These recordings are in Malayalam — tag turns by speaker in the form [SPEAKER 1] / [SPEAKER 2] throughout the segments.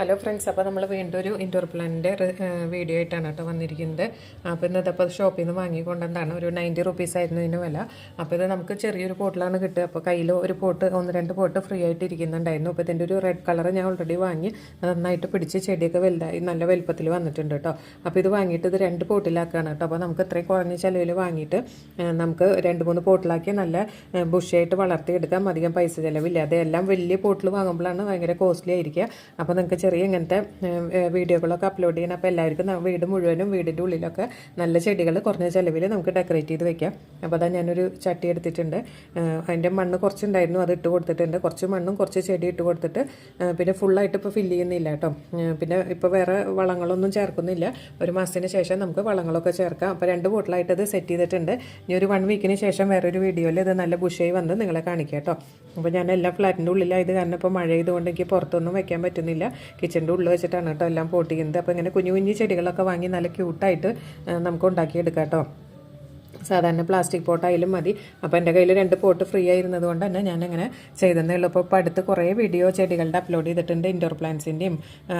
[SPEAKER 1] ഹലോ ഫ്രണ്ട്സ്, അപ്പോൾ നമ്മൾ വീണ്ടും ഒരു ഇൻഡോർ പ്ലാന്റിൻ്റെ വീഡിയോ ആയിട്ടാണ് കേട്ടോ വന്നിരിക്കുന്നത്. അപ്പോൾ ഇന്നതപ്പോൾ ഷോപ്പിൽ നിന്ന് വാങ്ങിക്കൊണ്ടെന്താണ് ഒരു 90 റുപ്പീസ് ആയിരുന്നു ഇതിന് വില. അപ്പോൾ ഇത് നമുക്ക് ചെറിയൊരു പോട്ടിലാണ് കിട്ടുക. അപ്പോൾ കയ്യിൽ ഒരു പോട്ട് 1-2 പോട്ട് ഫ്രീ ആയിട്ട് ഇരിക്കുന്നുണ്ടായിരുന്നു. അപ്പോൾ ഇതിൻ്റെ ഒരു റെഡ് കളർ ഞാൻ ഓൾറെഡി വാങ്ങി നന്നായിട്ട് പിടിച്ച് ചെടിയൊക്കെ വലുതായി നല്ല വലുപ്പത്തിൽ വന്നിട്ടുണ്ട് കേട്ടോ. അപ്പോൾ ഇത് വാങ്ങിയിട്ട് ഇത് 2 പോട്ടിലാക്കുകയാണ് കേട്ടോ. അപ്പോൾ നമുക്ക് ഇത്രയും കുറഞ്ഞ ചിലവിൽ വാങ്ങിയിട്ട് നമുക്ക് 2-3 പോട്ടിലാക്കി നല്ല ബുഷായിട്ട് വളർത്തിയെടുക്കാം. അധികം പൈസ ചിലവില്ല. അതെല്ലാം വലിയ പോട്ടിൽ വാങ്ങുമ്പോഴാണ് ഭയങ്കര കോസ്റ്റ്ലി ആയിരിക്കുക. അപ്പോൾ നിങ്ങൾക്ക് ചെറിയ ഇങ്ങനത്തെ വീഡിയോകളൊക്കെ അപ്ലോഡ് ചെയ്യണം. അപ്പോൾ എല്ലാവർക്കും വീട് മുഴുവനും വീടിൻ്റെ ഉള്ളിലൊക്കെ നല്ല ചെടികൾ കുറഞ്ഞ ചിലവിൽ നമുക്ക് ഡെക്കറേറ്റ് ചെയ്ത് വെക്കാം. അപ്പോൾ അതാ ഞാനൊരു ചട്ടി എടുത്തിട്ടുണ്ട്. അതിൻ്റെ മണ്ണ് കുറച്ചുണ്ടായിരുന്നു, അത് ഇട്ട് കൊടുത്തിട്ടുണ്ട്. കുറച്ച് മണ്ണും കുറച്ച് ചെടി ഇട്ട് കൊടുത്തിട്ട് പിന്നെ ഫുള്ളായിട്ട് ഇപ്പോൾ ഫില്ല് ചെയ്യുന്നില്ല കേട്ടോ. പിന്നെ ഇപ്പോൾ വേറെ വളങ്ങളൊന്നും ചേർക്കുന്നില്ല. ഒരു മാസത്തിന് ശേഷം നമുക്ക് വളങ്ങളൊക്കെ ചേർക്കാം. അപ്പോൾ 2 ബോട്ടിലായിട്ട് ഇത് സെറ്റ് ചെയ്തിട്ടുണ്ട്. ഇനി ഒരു 1 വീക്കിന് ശേഷം വേറൊരു വീഡിയോയിൽ ഇത് നല്ല ബുഷായി വന്ന് നിങ്ങളെ കാണിക്കാം കേട്ടോ. അപ്പോൾ ഞാൻ എല്ലാം ഫ്ലാറ്റിൻ്റെ ഉള്ളിലായത് കാരണം ഇപ്പോൾ മഴ ചെയ്തുകൊണ്ട് എനിക്ക് പുറത്തൊന്നും വെക്കാൻ പറ്റുന്നില്ല. കിച്ചൻ്റെ ഉള്ളിൽ വെച്ചിട്ടാണ് കേട്ടോ എല്ലാം പോട്ട് ചെയ്യുന്നത്. അപ്പോൾ ഇങ്ങനെ കുഞ്ഞു കുഞ്ഞു ചെടികളൊക്കെ വാങ്ങി നല്ല ക്യൂട്ടായിട്ട് നമുക്ക് ഉണ്ടാക്കിയെടുക്കാം കേട്ടോ. സാധാരണ പ്ലാസ്റ്റിക് പോട്ടായാലും മതി. അപ്പോൾ എൻ്റെ കയ്യിൽ 2 പോട്ട് ഫ്രീ ആയിരുന്നത് കൊണ്ട് തന്നെ ഞാനങ്ങനെ ചെയ്തതേ ഉള്ളൂ. അപ്പോൾ അടുത്ത് കുറേ വീഡിയോ ചെടികളുടെ അപ്ലോഡ് ചെയ്തിട്ടുണ്ട്. ഇൻഡോർ പ്ലാന്റ്സിൻ്റെയും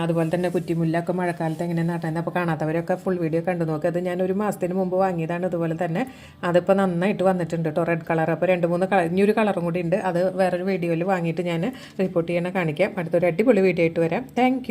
[SPEAKER 1] അതുപോലെ തന്നെ കുറ്റിമുല്ലൊക്കെ മഴക്കാലത്ത് എങ്ങനെ നട്ടാൻ. അപ്പോൾ കാണാത്തവരൊക്കെ ഫുൾ വീഡിയോ കണ്ടു നോക്കുക. അത് ഞാൻ ഒരു മാസത്തിന് മുമ്പ് വാങ്ങിയതാണ്. അതുപോലെ തന്നെ അതിപ്പോൾ നന്നായിട്ട് വന്നിട്ടുണ്ട് കേട്ടോ, റെഡ് കളർ. അപ്പോൾ 2-3 കളർ, ഇനിയൊരു കളറും കൂടി ഉണ്ട്. അത് വേറൊരു വീഡിയോയിൽ വാങ്ങിയിട്ട് ഞാൻ റിപ്പോർട്ട് ചെയ്യണ കാണിക്കാം. അടുത്തൊരു അടിപൊളി വീഡിയോ ആയിട്ട് വരാം. താങ്ക്